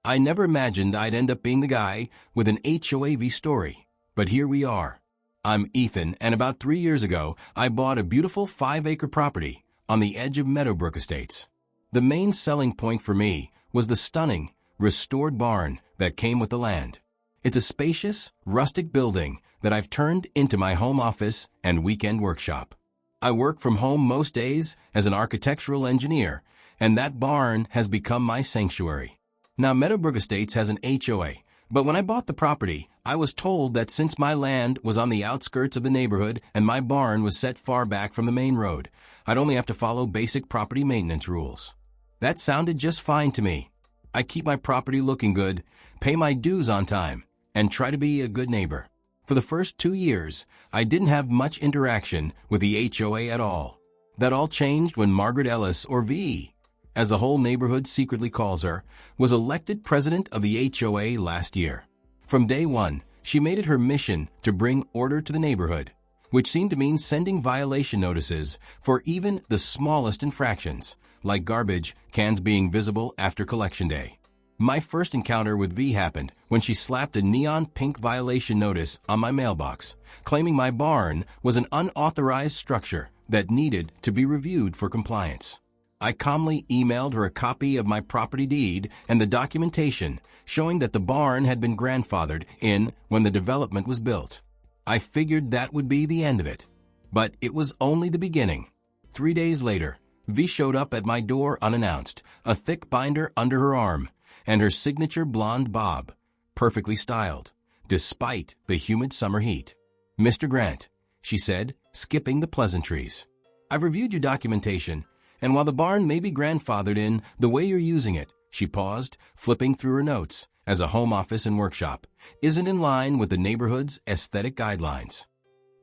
I never imagined I'd end up being the guy with an HOA story, but here we are. I'm Ethan, and about 3 years ago, I bought a beautiful 5-acre property on the edge of Meadowbrook Estates. The main selling point for me was the stunning, restored barn that came with the land. It's a spacious, rustic building that I've turned into my home office and weekend workshop. I work from home most days as an architectural engineer, and that barn has become my sanctuary. Now, Meadowbrook Estates has an HOA, but when I bought the property, I was told that since my land was on the outskirts of the neighborhood and my barn was set far back from the main road, I'd only have to follow basic property maintenance rules. That sounded just fine to me. I keep my property looking good, pay my dues on time, and try to be a good neighbor. For the first 2 years, I didn't have much interaction with the HOA at all. That all changed when Margaret Ellis, or V, as the whole neighborhood secretly calls her, was elected president of the HOA last year. From day one, she made it her mission to bring order to the neighborhood, which seemed to mean sending violation notices for even the smallest infractions, like garbage cans being visible after collection day. My first encounter with V happened when she slapped a neon pink violation notice on my mailbox, claiming my barn was an unauthorized structure that needed to be reviewed for compliance. I calmly emailed her a copy of my property deed and the documentation showing that the barn had been grandfathered in when the development was built. I figured that would be the end of it. But it was only the beginning. 3 days later, V showed up at my door unannounced, a thick binder under her arm, and her signature blonde bob, perfectly styled, despite the humid summer heat. "Mr. Grant," she said, skipping the pleasantries. "I've reviewed your documentation, and while the barn may be grandfathered in, the way you're using it," she paused, flipping through her notes, "as a home office and workshop, isn't in line with the neighborhood's aesthetic guidelines."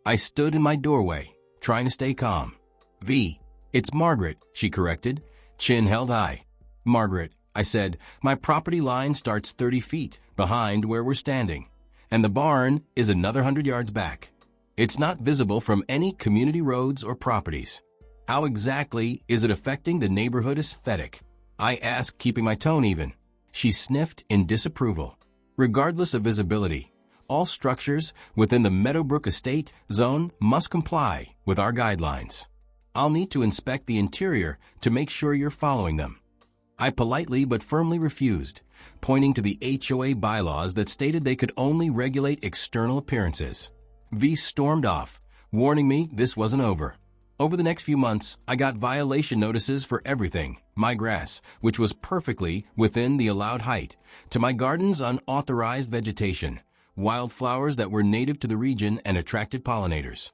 I stood in my doorway, trying to stay calm. "V, it's Margaret," she corrected, chin held high. "Margaret," I said, "my property line starts 30 feet behind where we're standing, and the barn is another 100 yards back. It's not visible from any community roads or properties. How exactly is it affecting the neighborhood aesthetic?" I asked, keeping my tone even. She sniffed in disapproval. "Regardless of visibility, all structures within the Meadowbrook Estate zone must comply with our guidelines. I'll need to inspect the interior to make sure you're following them." I politely but firmly refused, pointing to the HOA bylaws that stated they could only regulate external appearances. V stormed off, warning me this wasn't over. Over the next few months, I got violation notices for everything: my grass, which was perfectly within the allowed height, to my garden's unauthorized vegetation, wildflowers that were native to the region and attracted pollinators.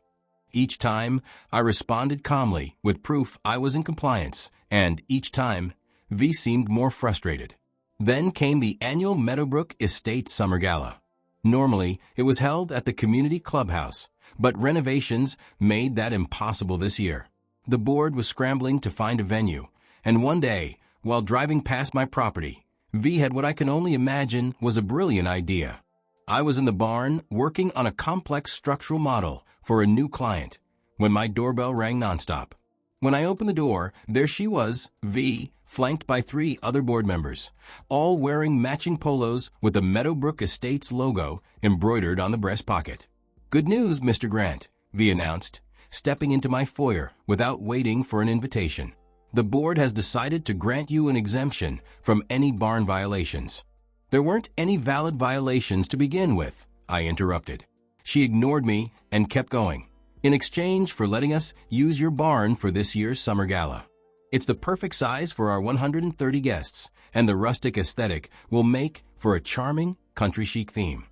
Each time, I responded calmly with proof I was in compliance, and each time, V seemed more frustrated. Then came the annual Meadowbrook Estate Summer Gala. Normally, it was held at the community clubhouse, but renovations made that impossible this year. The board was scrambling to find a venue, and one day, while driving past my property, V had what I can only imagine was a brilliant idea. I was in the barn working on a complex structural model for a new client when my doorbell rang nonstop. When I opened the door, there she was, V, flanked by 3 other board members, all wearing matching polos with the Meadowbrook Estates logo embroidered on the breast pocket. "Good news, Mr. Grant," V announced, stepping into my foyer without waiting for an invitation. "The board has decided to grant you an exemption from any barn violations." "There weren't any valid violations to begin with," I interrupted. She ignored me and kept going. "In exchange for letting us use your barn for this year's summer gala. It's the perfect size for our 130 guests, and the rustic aesthetic will make for a charming country chic theme."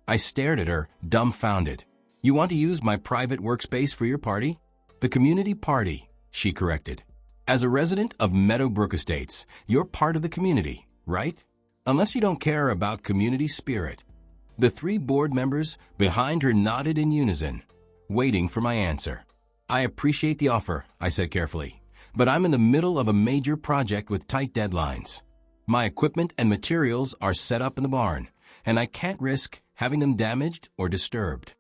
I stared at her, dumbfounded. "You want to use my private workspace for your party?" "The community party," she corrected. "As a resident of Meadowbrook Estates, you're part of the community, right? Unless you don't care about community spirit." The 3 board members behind her nodded in unison, waiting for my answer. "I appreciate the offer," I said carefully, "but I'm in the middle of a major project with tight deadlines. My equipment and materials are set up in the barn, and I can't risk having them damaged or disturbed."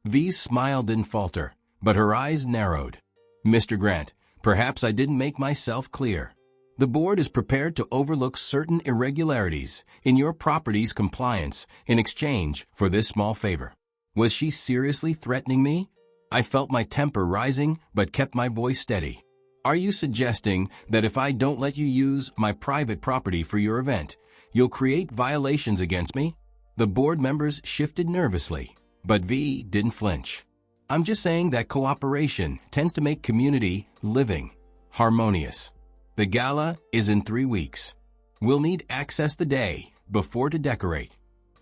V's smile didn't falter, but her eyes narrowed. "Mr. Grant, perhaps I didn't make myself clear. The board is prepared to overlook certain irregularities in your property's compliance in exchange for this small favor. Was she seriously threatening me? I felt my temper rising but kept my voice steady. Are you suggesting that if I don't let you use my private property for your event, you'll create violations against me? The board members shifted nervously, but V didn't flinch. I'm just saying that cooperation tends to make community living harmonious. The gala is in 3 weeks. We'll need access the day before to decorate.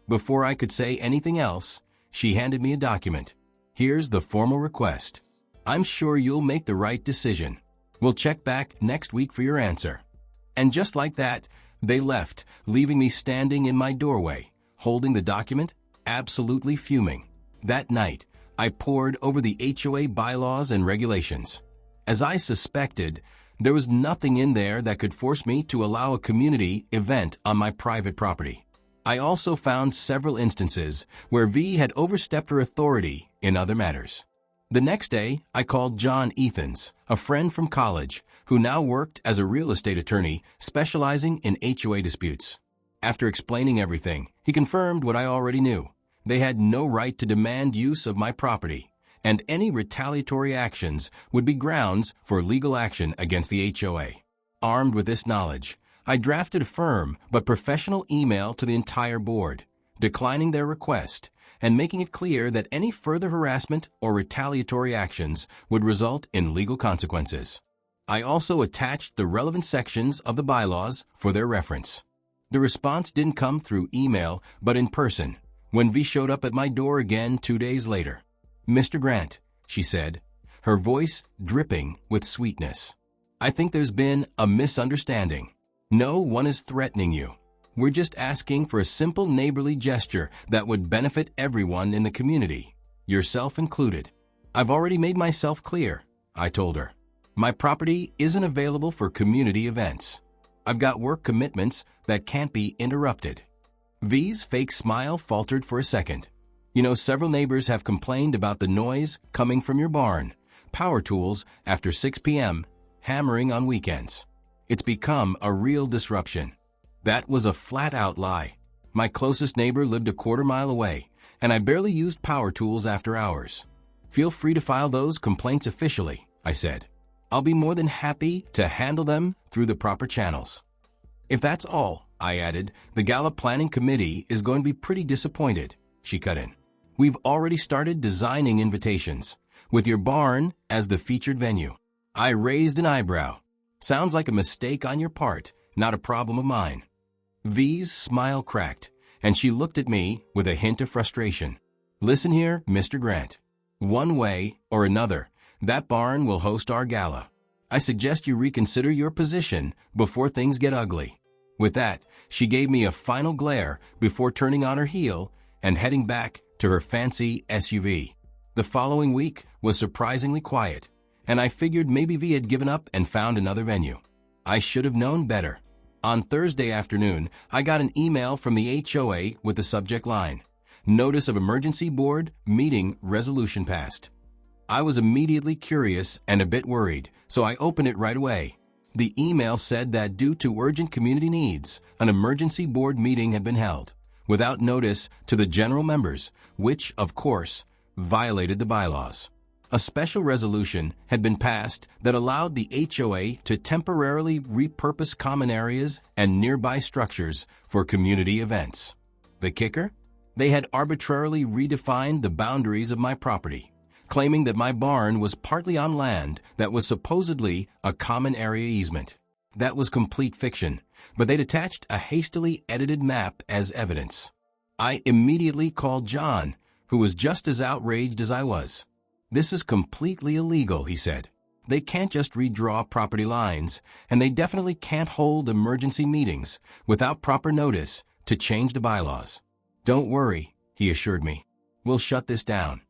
Before I could say anything else, she handed me a document. Here's the formal request. I'm sure you'll make the right decision. We'll check back next week for your answer. And just like that, they left, leaving me standing in my doorway, holding the document, absolutely fuming. That night, I pored over the HOA bylaws and regulations. As I suspected, there was nothing in there that could force me to allow a community event on my private property. I also found several instances where V had overstepped her authority in other matters. The next day, I called John Ethans, a friend from college, who now worked as a real estate attorney specializing in HOA disputes. After explaining everything, he confirmed what I already knew. They had no right to demand use of my property, and any retaliatory actions would be grounds for legal action against the HOA. Armed with this knowledge, I drafted a firm but professional email to the entire board, declining their request and making it clear that any further harassment or retaliatory actions would result in legal consequences. I also attached the relevant sections of the bylaws for their reference. The response didn't come through email but in person, when V showed up at my door again 2 days later. "Mr. Grant," she said, her voice dripping with sweetness. "I think there's been a misunderstanding. No one is threatening you. We're just asking for a simple neighborly gesture that would benefit everyone in the community, yourself included." "I've already made myself clear," I told her. "My property isn't available for community events. I've got work commitments that can't be interrupted." V's fake smile faltered for a second. "You know, several neighbors have complained about the noise coming from your barn, power tools after 6 p.m., hammering on weekends. It's become a real disruption." That was a flat-out lie. My closest neighbor lived a quarter-mile away, and I barely used power tools after hours. "Feel free to file those complaints officially," I said. "I'll be more than happy to handle them through the proper channels." "If that's all," I added, "the gala planning committee is going to be pretty disappointed," she cut in. "We've already started designing invitations, with your barn as the featured venue." I raised an eyebrow. "Sounds like a mistake on your part, not a problem of mine." V's smile cracked, and she looked at me with a hint of frustration. "Listen here, Mr. Grant. One way or another, that barn will host our gala. I suggest you reconsider your position before things get ugly." With that, she gave me a final glare before turning on her heel and heading back to her fancy SUV. The following week was surprisingly quiet, and I figured maybe V had given up and found another venue. I should have known better. On Thursday afternoon, I got an email from the HOA with the subject line, "Notice of Emergency Board Meeting Resolution Passed." I was immediately curious and a bit worried, so I opened it right away. The email said that due to urgent community needs, an emergency board meeting had been held, without notice to the general members, which, of course, violated the bylaws. A special resolution had been passed that allowed the HOA to temporarily repurpose common areas and nearby structures for community events. The kicker? They had arbitrarily redefined the boundaries of my property, claiming that my barn was partly on land that was supposedly a common area easement. That was complete fiction, but they'd attached a hastily edited map as evidence. I immediately called John, who was just as outraged as I was. "This is completely illegal," he said. "They can't just redraw property lines, and they definitely can't hold emergency meetings without proper notice to change the bylaws." "Don't worry," he assured me. "We'll shut this down."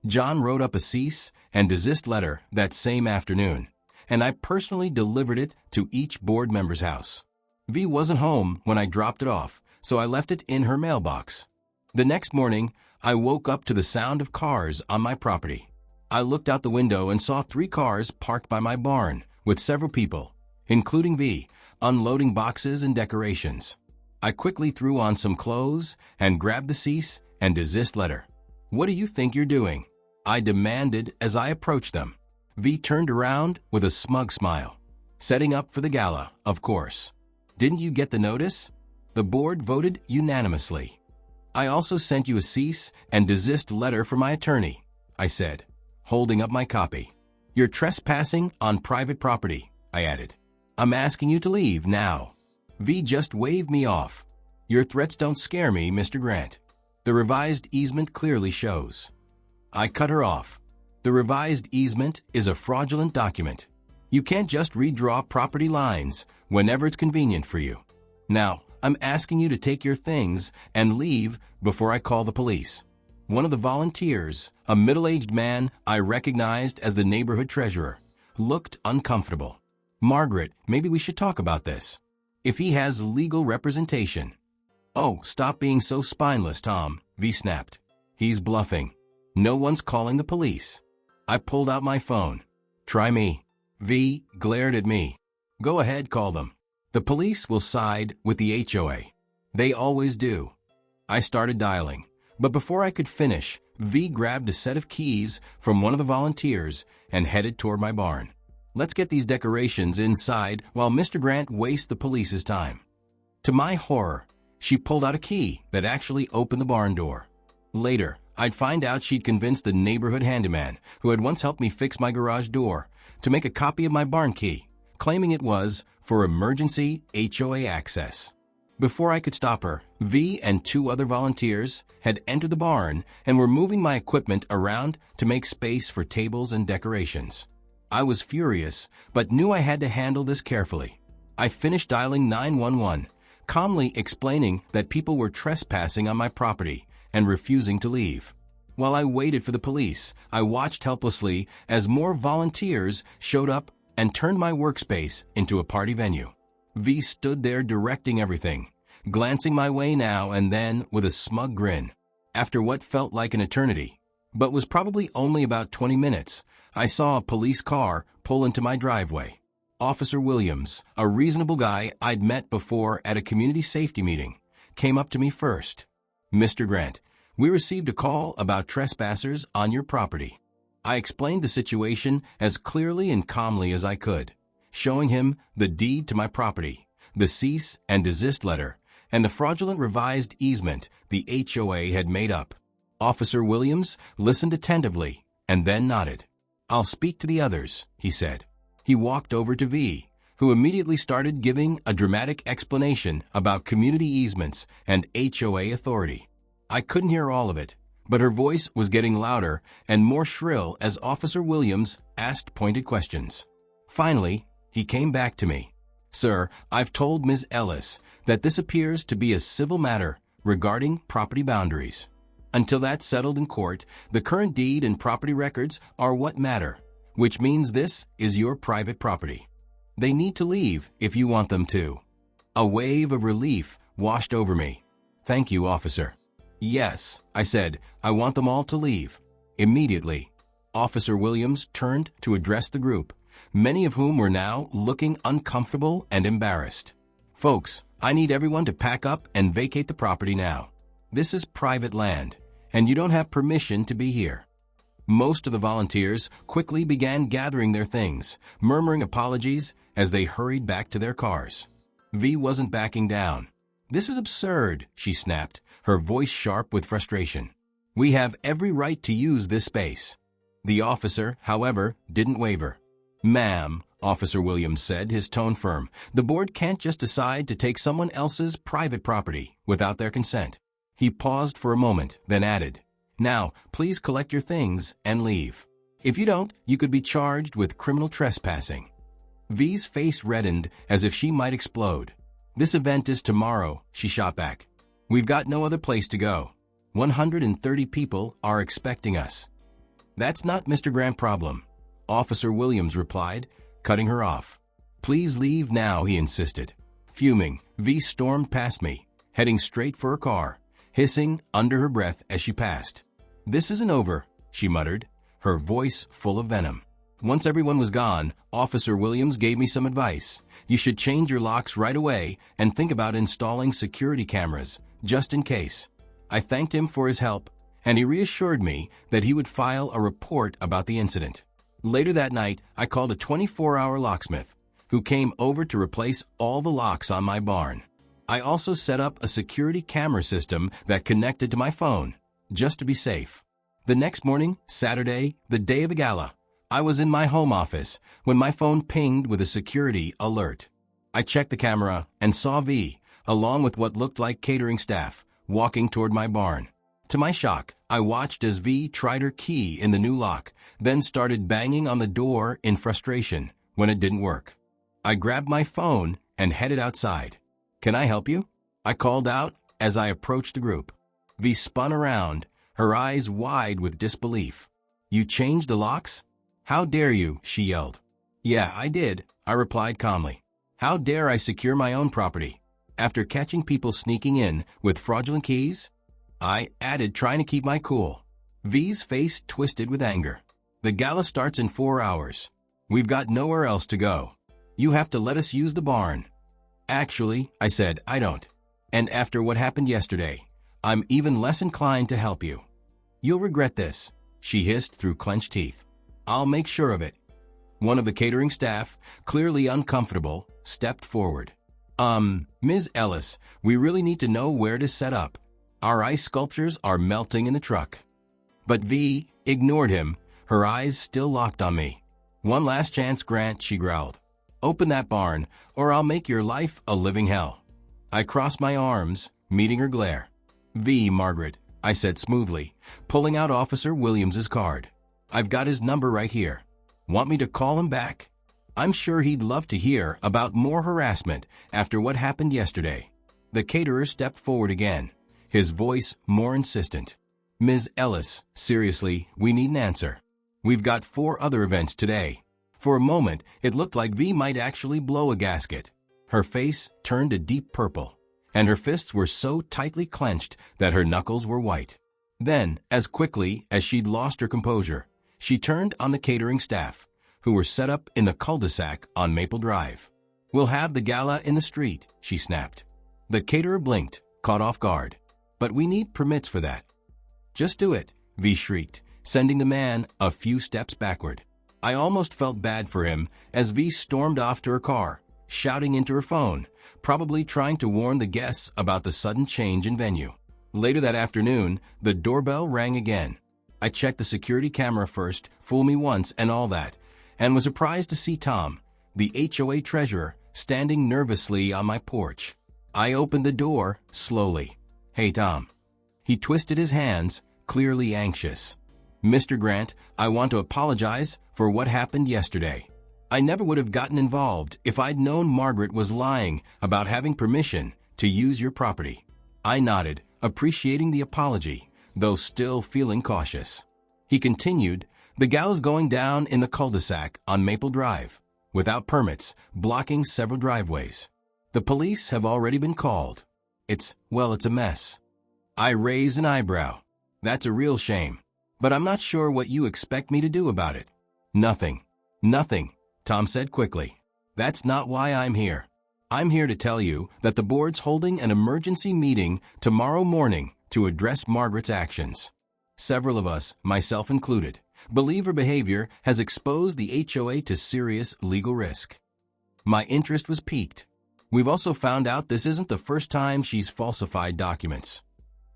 John wrote up a cease and desist letter that same afternoon, and I personally delivered it to each board member's house. V wasn't home when I dropped it off, so I left it in her mailbox. The next morning, I woke up to the sound of cars on my property. I looked out the window and saw 3 cars parked by my barn, with several people, including V, unloading boxes and decorations. I quickly threw on some clothes and grabbed the cease and desist letter. "What do you think you're doing?" I demanded as I approached them. V turned around with a smug smile. "Setting up for the gala, of course. Didn't you get the notice? The board voted unanimously." "I also sent you a cease and desist letter from my attorney," I said, holding up my copy. "You're trespassing on private property," I added. "I'm asking you to leave now." V just waved me off. "Your threats don't scare me, Mr. Grant. The revised easement clearly shows." I cut her off. "The revised easement is a fraudulent document. You can't just redraw property lines whenever it's convenient for you. Now, I'm asking you to take your things and leave before I call the police." One of the volunteers, a middle-aged man I recognized as the neighborhood treasurer, looked uncomfortable. "Margaret, maybe we should talk about this. If he has legal representation." "Oh, stop being so spineless, Tom," V snapped. "He's bluffing. No one's calling the police." I pulled out my phone. "Try me." V glared at me. "Go ahead, call them. The police will side with the HOA. They always do." I started dialing, but before I could finish, V grabbed a set of keys from one of the volunteers and headed toward my barn. "Let's get these decorations inside while Mr. Grant wastes the police's time." To my horror, she pulled out a key that actually opened the barn door. Later, I'd find out she'd convinced the neighborhood handyman, who had once helped me fix my garage door, to make a copy of my barn key, claiming it was for emergency HOA access. Before I could stop her, V and two other volunteers had entered the barn and were moving my equipment around to make space for tables and decorations. I was furious, but knew I had to handle this carefully. I finished dialing 911, calmly explaining that people were trespassing on my property and refusing to leave. While I waited for the police, I watched helplessly as more volunteers showed up and turned my workspace into a party venue. V stood there directing everything, glancing my way now and then with a smug grin. After what felt like an eternity, but was probably only about 20 minutes, I saw a police car pull into my driveway. Officer Williams, a reasonable guy I'd met before at a community safety meeting, came up to me first. "Mr. Grant, we received a call about trespassers on your property." I explained the situation as clearly and calmly as I could, showing him the deed to my property, the cease and desist letter, and the fraudulent revised easement the HOA had made up. Officer Williams listened attentively and then nodded. "I'll speak to the others," he said. He walked over to V, who immediately started giving a dramatic explanation about community easements and HOA authority. I couldn't hear all of it, but her voice was getting louder and more shrill as Officer Williams asked pointed questions. Finally, he came back to me. "Sir, I've told Ms. Ellis that this appears to be a civil matter regarding property boundaries. Until that's settled in court, the current deed and property records are what matter, which means this is your private property. They need to leave if you want them to." A wave of relief washed over me. "Thank you, officer." "Yes," I said, "I want them all to leave. Immediately." Officer Williams turned to address the group, many of whom were now looking uncomfortable and embarrassed. "Folks, I need everyone to pack up and vacate the property now. This is private land, and you don't have permission to be here." Most of the volunteers quickly began gathering their things, murmuring apologies as they hurried back to their cars. V wasn't backing down. "This is absurd," she snapped, her voice sharp with frustration. "We have every right to use this space." The officer, however, didn't waver. "Ma'am," Officer Williams said, his tone firm, "the board can't just decide to take someone else's private property without their consent." He paused for a moment, then added, "Now, please collect your things and leave. If you don't, you could be charged with criminal trespassing." V's face reddened as if she might explode. "This event is tomorrow," she shot back. "We've got no other place to go. 130 people are expecting us." "That's not Mr. Grant's problem," Officer Williams replied, cutting her off. "Please leave now," he insisted. Fuming, V stormed past me, heading straight for her car, hissing under her breath as she passed. "This isn't over," she muttered, her voice full of venom. Once everyone was gone, Officer Williams gave me some advice. You should change your locks right away and think about installing security cameras, just in case. I thanked him for his help, and he reassured me that he would file a report about the incident. Later that night, I called a 24-hour locksmith, who came over to replace all the locks on my barn. I also set up a security camera system that connected to my phone, just to be safe. The next morning, Saturday, the day of the gala, I was in my home office when my phone pinged with a security alert. I checked the camera and saw V, along with what looked like catering staff, walking toward my barn. To my shock, I watched as V tried her key in the new lock, then started banging on the door in frustration when it didn't work. I grabbed my phone and headed outside. "Can I help you?" I called out as I approached the group. V spun around, her eyes wide with disbelief. "You changed the locks? How dare you?" she yelled. "Yeah, I did," I replied calmly. "How dare I secure my own property after catching people sneaking in with fraudulent keys?" I added, trying to keep my cool. V's face twisted with anger. "The gala starts in 4 hours. We've got nowhere else to go. You have to let us use the barn." "Actually," I said, "I don't. And after what happened yesterday, I'm even less inclined to help you." "You'll regret this," she hissed through clenched teeth. "I'll make sure of it." One of the catering staff, clearly uncomfortable, stepped forward. Ms. Ellis, we really need to know where to set up. Our ice sculptures are melting in the truck." But V ignored him, her eyes still locked on me. "One last chance, Grant," she growled. "Open that barn, or I'll make your life a living hell." I crossed my arms, meeting her glare. "V, Margaret," I said smoothly, pulling out Officer Williams's card. "I've got his number right here. Want me to call him back? I'm sure he'd love to hear about more harassment after what happened yesterday." The caterer stepped forward again, his voice more insistent. "Ms. Ellis, seriously, we need an answer. We've got 4 other events today." For a moment, it looked like V might actually blow a gasket. Her face turned a deep purple, and her fists were so tightly clenched that her knuckles were white. Then, as quickly as she'd lost her composure, she turned on the catering staff, who were set up in the cul-de-sac on Maple Drive. "We'll have the gala in the street," she snapped. The caterer blinked, caught off guard. "But we need permits for that." "Just do it," V shrieked, sending the man a few steps backward. I almost felt bad for him as V stormed off to her car, shouting into her phone, probably trying to warn the guests about the sudden change in venue. Later that afternoon, the doorbell rang again. I checked the security camera first, fool me once and all that, and was surprised to see Tom, the HOA treasurer, standing nervously on my porch. I opened the door slowly. "Hey, Tom." He twisted his hands, clearly anxious. "Mr. Grant, I want to apologize for what happened yesterday. I never would have gotten involved if I'd known Margaret was lying about having permission to use your property." I nodded, appreciating the apology, though still feeling cautious. He continued, "The gala's going down in the cul-de-sac on Maple Drive, without permits, blocking several driveways. The police have already been called. It's a mess." I raised an eyebrow. "That's a real shame. But I'm not sure what you expect me to do about it." "Nothing. Nothing," Tom said quickly. "That's not why I'm here. I'm here to tell you that the board's holding an emergency meeting tomorrow morning to address Margaret's actions. Several of us, myself included, believe her behavior has exposed the HOA to serious legal risk." My interest was piqued. "We've also found out this isn't the first time she's falsified documents."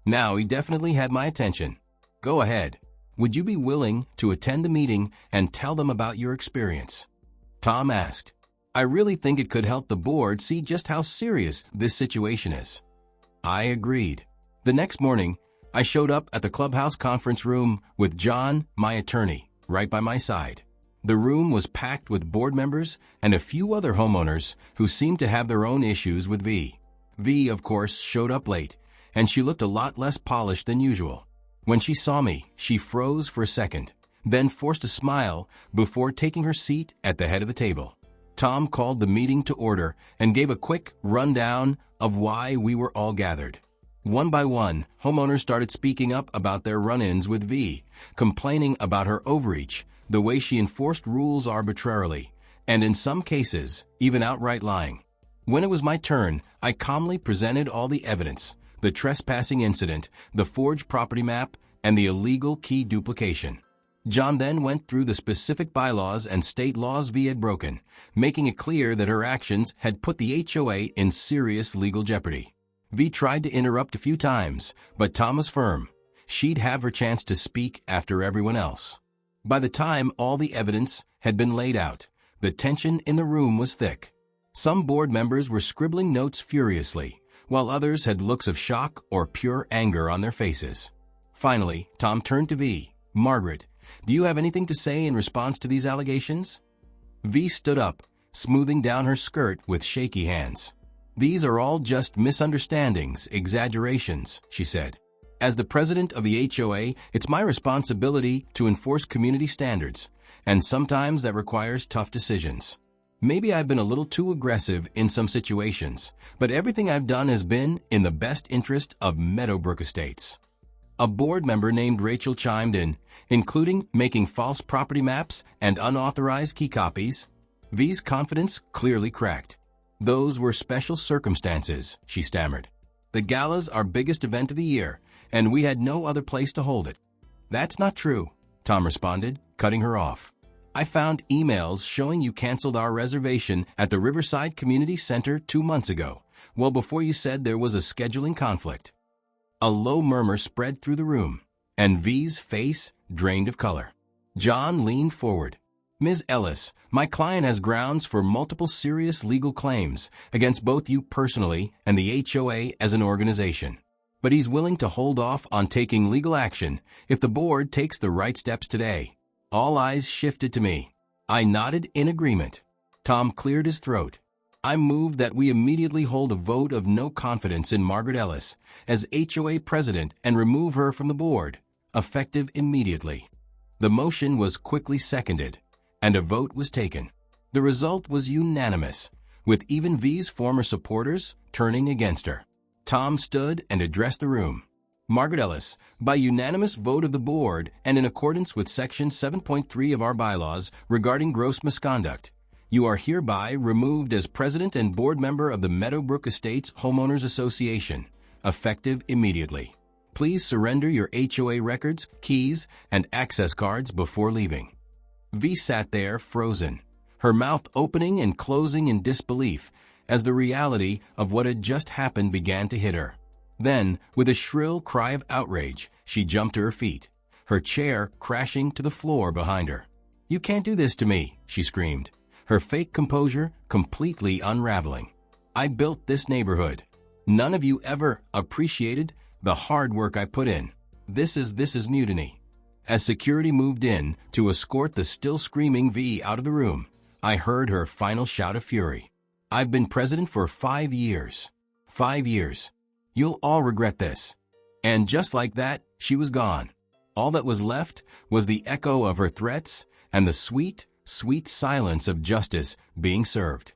Now he definitely had my attention. "Go ahead. Would you be willing to attend a meeting and tell them about your experience?" Tom asked. "I really think it could help the board see just how serious this situation is." I agreed. The next morning, I showed up at the clubhouse conference room with John, my attorney, right by my side. The room was packed with board members and a few other homeowners who seemed to have their own issues with V. V, of course, showed up late, and she looked a lot less polished than usual. When she saw me, she froze for a second, then forced a smile before taking her seat at the head of the table. Tom called the meeting to order and gave a quick rundown of why we were all gathered. One by one, homeowners started speaking up about their run-ins with V, complaining about her overreach, the way she enforced rules arbitrarily, and in some cases, even outright lying. When it was my turn, I calmly presented all the evidence: the trespassing incident, the forged property map, and the illegal key duplication. John then went through the specific bylaws and state laws V had broken, making it clear that her actions had put the HOA in serious legal jeopardy. V tried to interrupt a few times, but Tom was firm. She'd have her chance to speak after everyone else. By the time all the evidence had been laid out, the tension in the room was thick. Some board members were scribbling notes furiously, while others had looks of shock or pure anger on their faces. Finally, Tom turned to V. "Margaret, do you have anything to say in response to these allegations?" V stood up, smoothing down her skirt with shaky hands. "These are all just misunderstandings, exaggerations," she said. "As the president of the HOA, it's my responsibility to enforce community standards, and sometimes that requires tough decisions. Maybe I've been a little too aggressive in some situations, but everything I've done has been in the best interest of Meadowbrook Estates." A board member named Rachel chimed in, including making false property maps and unauthorized key copies. V's confidence clearly cracked. "Those were special circumstances," she stammered. "The gala's our biggest event of the year, and we had no other place to hold it." "That's not true," Tom responded, cutting her off. "I found emails showing you canceled our reservation at the Riverside Community Center 2 months ago, well before you said there was a scheduling conflict." A low murmur spread through the room, and V's face drained of color. John leaned forward. "Ms. Ellis, my client has grounds for multiple serious legal claims against both you personally and the HOA as an organization. But he's willing to hold off on taking legal action if the board takes the right steps today." All eyes shifted to me. I nodded in agreement. Tom cleared his throat. "I move that we immediately hold a vote of no confidence in Margaret Ellis as HOA president and remove her from the board, effective immediately." The motion was quickly seconded, and a vote was taken. The result was unanimous, with even V's former supporters turning against her. Tom stood and addressed the room. "Margaret Ellis, by unanimous vote of the board and in accordance with Section 7.3 of our bylaws regarding gross misconduct, you are hereby removed as president and board member of the Meadowbrook Estates Homeowners Association, effective immediately. Please surrender your HOA records, keys, and access cards before leaving." V sat there frozen, her mouth opening and closing in disbelief as the reality of what had just happened began to hit her. Then, with a shrill cry of outrage, she jumped to her feet, her chair crashing to the floor behind her. "You can't do this to me," she screamed, her fake composure completely unraveling. "I built this neighborhood. None of you ever appreciated the hard work I put in. This is mutiny." As security moved in to escort the still screaming V out of the room, I heard her final shout of fury. "I've been president for 5 years. 5 years. You'll all regret this." And just like that, she was gone. All that was left was the echo of her threats and the sweet, sweet silence of justice being served.